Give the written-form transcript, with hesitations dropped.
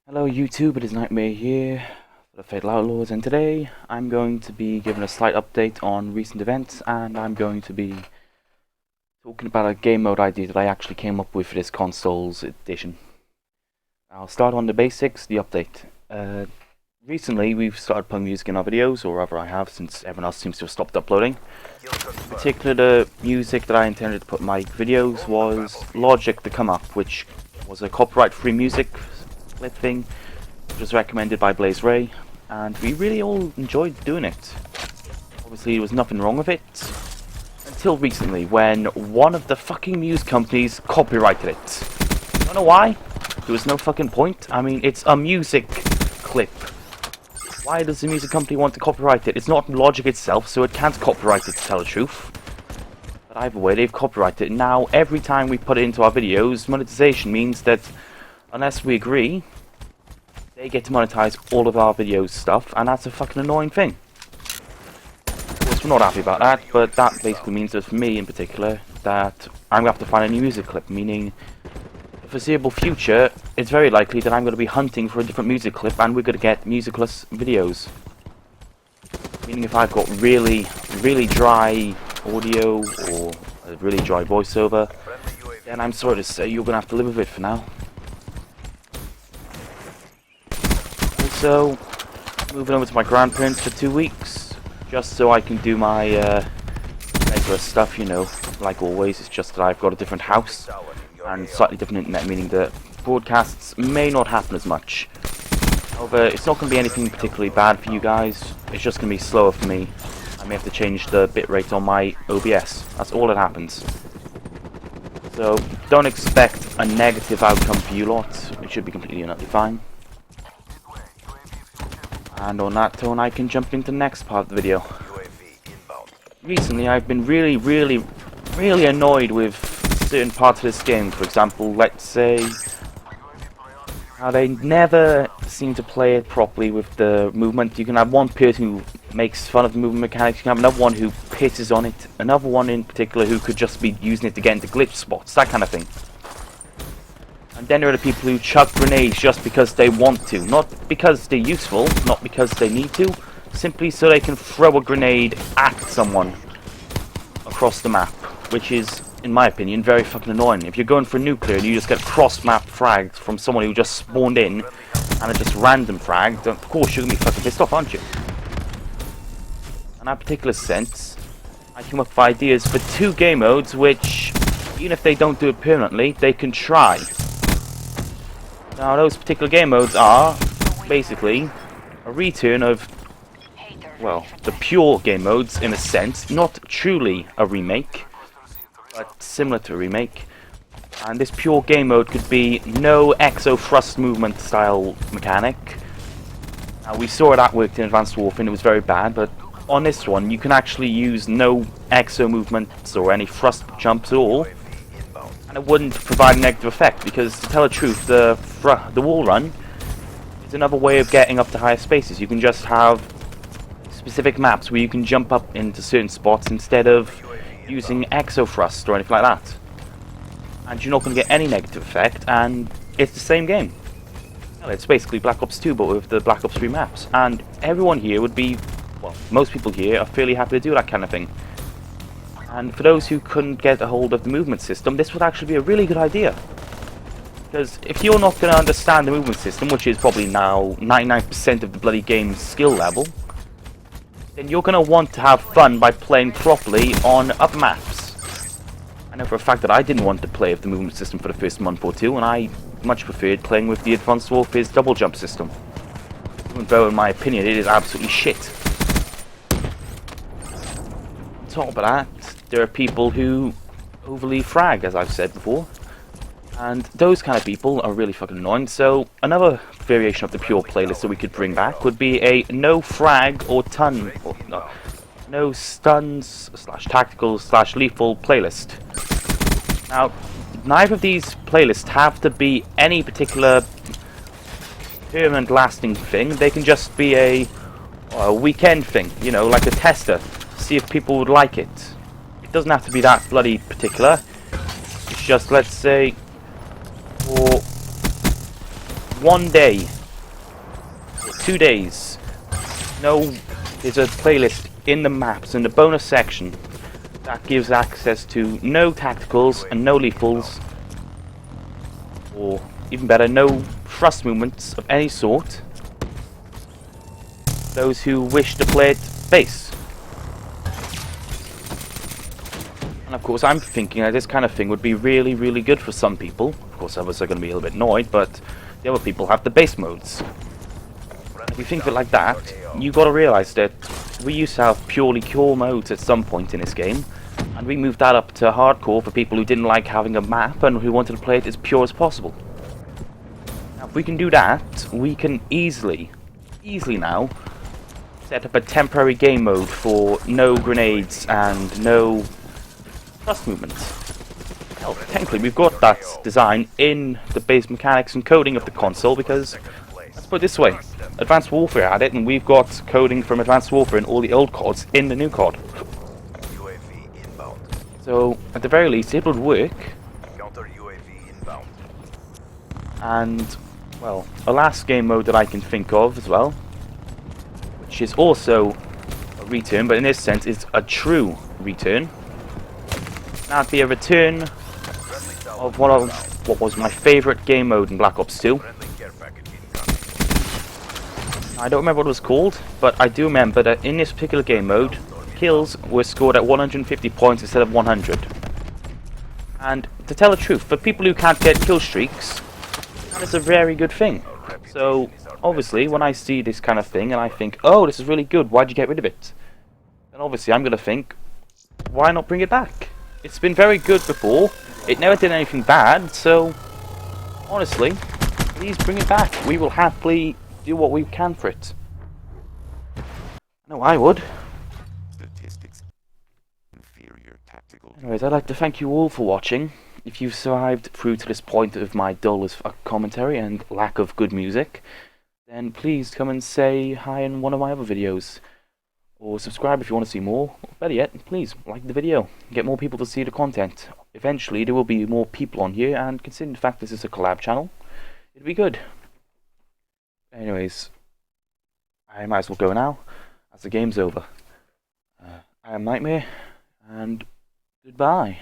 Hello YouTube, it is Nightmare here for the Fatal Outlaws, and today I'm going to be giving a slight update on recent events, and I'm going to be talking about a game mode idea that I actually came up with for this console's edition. I'll start on the basics, the update. Recently we've started putting music in our videos, or rather I have, since everyone else seems to have stopped uploading. In particular, the music that I intended to put in my videos was Logic to Come Up, which was a copyright-free music clip thing, which was recommended by Blaze Ray, and we really all enjoyed doing it. Obviously there was nothing wrong with it until recently, when one of the fucking music companies copyrighted it. I don't know why. There was no fucking point. I mean, it's a music clip. Why does the music company want to copyright it? It's not Logic itself, so it can't copyright it, to tell the truth. But either way, they've copyrighted it. Now every time we put it into our videos, monetization means that unless we agree, they get to monetize all of our videos stuff, and that's a fucking annoying thing. Of course, we're not happy about that, but that basically means that for me in particular, that I'm going to have to find a new music clip, meaning the foreseeable future, it's very likely that I'm going to be hunting for a different music clip, and we're going to get musicless videos. Meaning if I've got really, really dry audio, or a really dry voiceover, then I'm sorry to say you're going to have to live with it for now. So, moving over to my grandparents for 2 weeks, just so I can do my regular stuff, you know, like always. It's just that I've got a different house and slightly different internet, meaning that broadcasts may not happen as much. However, it's not going to be anything particularly bad for you guys, it's just going to be slower for me. I may have to change the bitrate on my OBS, that's all that happens. So, don't expect a negative outcome for you lot, it should be completely and utterly fine. And on that tone, I can jump into the next part of the video. Recently, I've been really annoyed with certain parts of this game. For example, let's say how they never seem to play it properly with the movement. You can have one person who makes fun of the movement mechanics, you can have another one who pisses on it, another one in particular who could just be using it to get into glitch spots, that kind of thing. And then there are the people who chuck grenades just because they want to. Not because they're useful, not because they need to. Simply so they can throw a grenade at someone across the map. Which is, in my opinion, very fucking annoying. If you're going for nuclear and you just get cross-map fragged from someone who just spawned in and are just random fragged, of course you're going to be fucking pissed off, aren't you? In that particular sense, I came up with ideas for 2 game modes which, even if they don't do it permanently, they can try. Now those particular game modes are basically a return of, well, the pure game modes in a sense, not truly a remake, but similar to a remake. And this pure game mode could be no exo thrust movement style mechanic. Now we saw that worked in Advanced Warfare and it was very bad, but on this one you can actually use no exo movements or any thrust jumps at all. And it wouldn't provide a negative effect, because to tell the truth, the wall run is another way of getting up to higher spaces. You can just have specific maps where you can jump up into certain spots instead of using exo thrust or anything like that. And you're not going to get any negative effect, and it's the same game. Well, it's basically Black Ops 2 but with the Black Ops 3 maps. And everyone here would be, well, most people here are fairly happy to do that kind of thing. And for those who couldn't get a hold of the movement system, this would actually be a really good idea. Because if you're not going to understand the movement system, which is probably now 99% of the bloody game's skill level, then you're going to want to have fun by playing properly on up maps. I know for a fact that I didn't want to play with the movement system for the first month or 2, and I much preferred playing with the Advanced Warfare's double jump system. Even though in my opinion it is absolutely shit. On top of that, there are people who overly frag, as I've said before, and those kind of people are really fucking annoying. So another variation of the pure playlist that we could bring back would be a no frag or no stuns / tactical / lethal playlist. Now neither of these playlists have to be any particular permanent lasting thing. They can just be a weekend thing, you know, like a tester, see if people would like it. It doesn't have to be that bloody particular. It's just, let's say, for one day 2 days. There's a playlist in the maps in the bonus section that gives access to no tacticals and no lethals, or even better, no thrust movements of any sort. Those who wish to play it base. And of course I'm thinking that this kind of thing would be really, really good for some people. Of course others are going to be a little bit annoyed, but the other people have the base modes. If you think of it like that, you got to realise that we used to have purely core modes at some point in this game, and we moved that up to hardcore for people who didn't like having a map and who wanted to play it as pure as possible. Now if we can do that, we can easily now set up a temporary game mode for no grenades and no thrust movements. Hell, technically we've got that design in the base mechanics and coding of the console, because let's put it this way, Advanced Warfare had it, and we've got coding from Advanced Warfare and all the old CODs in the new COD. So, at the very least, it would work. And, well, a last game mode that I can think of as well, which is also a return, but in this sense is a true return. That'd be a return of what was my favourite game mode in Black Ops 2. I don't remember what it was called, but I do remember that in this particular game mode, kills were scored at 150 points instead of 100. And to tell the truth, for people who can't get kill streaks, that is a very good thing. So, obviously, when I see this kind of thing and I think, oh, this is really good, why'd you get rid of it? Then obviously I'm going to think, why not bring it back? It's been very good before, it never did anything bad, so honestly, please bring it back. We will happily do what we can for it. No, I would. Anyways, I'd like to thank you all for watching. If you've survived through to this point of my dull commentary and lack of good music, then please come and say hi in one of my other videos. Or subscribe if you want to see more. Or better yet, please like the video. Get more people to see the content. Eventually there will be more people on here, and considering the fact this is a collab channel, it'll be good. Anyways, I might as well go now, as the game's over. I am Nightmare, and goodbye.